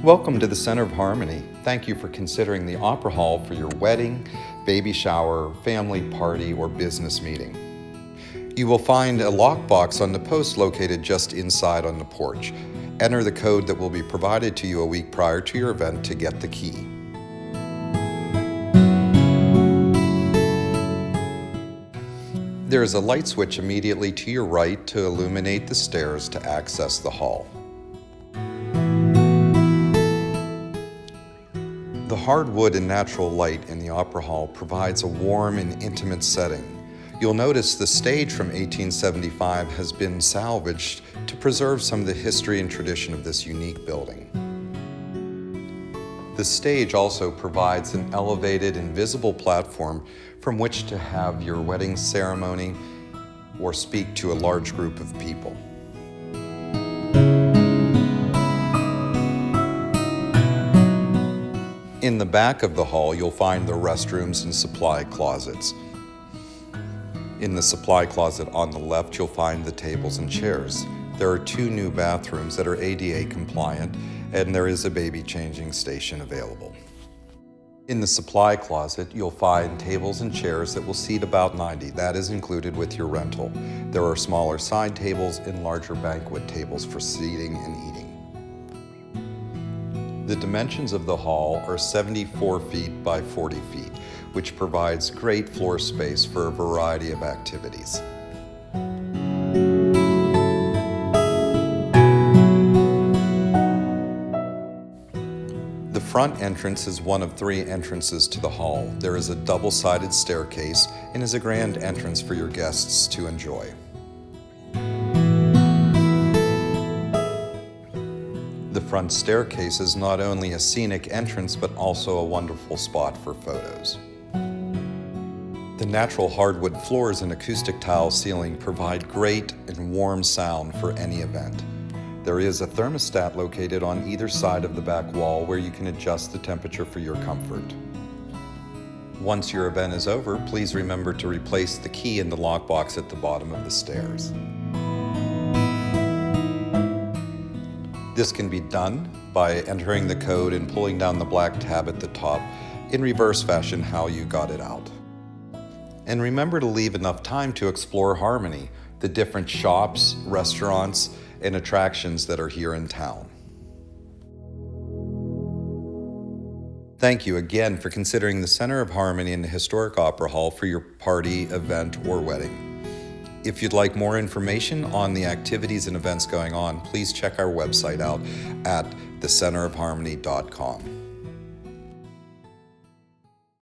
Welcome to the Center of Harmony. Thank you for considering the Opera Hall for your wedding, baby shower, family party, or business meeting. You will find a lockbox on the post located just inside on the porch. Enter the code that will be provided to you a week prior to your event to get the key. There is a light switch immediately to your right to illuminate the stairs to access the hall. The hardwood and natural light in the Opera Hall provides a warm and intimate setting. You'll notice the stage from 1875 has been salvaged to preserve some of the history and tradition of this unique building. The stage also provides an elevated and visible platform from which to have your wedding ceremony or speak to a large group of people. In the back of the hall, you'll find the restrooms and supply closets. In the supply closet on the left, you'll find the tables and chairs. There are 2 new bathrooms that are ADA compliant, and there is a baby changing station available. In the supply closet, you'll find tables and chairs that will seat about 90. That is included with your rental. There are smaller side tables and larger banquet tables for seating and eating. The dimensions of the hall are 74 feet by 40 feet, which provides great floor space for a variety of activities. The front entrance is one of 3 entrances to the hall. There is a double-sided staircase and is a grand entrance for your guests to enjoy. The front staircase is not only a scenic entrance, but also a wonderful spot for photos. The natural hardwood floors and acoustic tile ceiling provide great and warm sound for any event. There is a thermostat located on either side of the back wall where you can adjust the temperature for your comfort. Once your event is over, please remember to replace the key in the lockbox at the bottom of the stairs. This can be done by entering the code and pulling down the black tab at the top in reverse fashion how you got it out. And remember to leave enough time to explore Harmony, the different shops, restaurants, and attractions that are here in town. Thank you again for considering the Center of Harmony in the Historic Opera Hall for your party, event, or wedding. If you'd like more information on the activities and events going on, please check our website out at thecenterofharmony.com.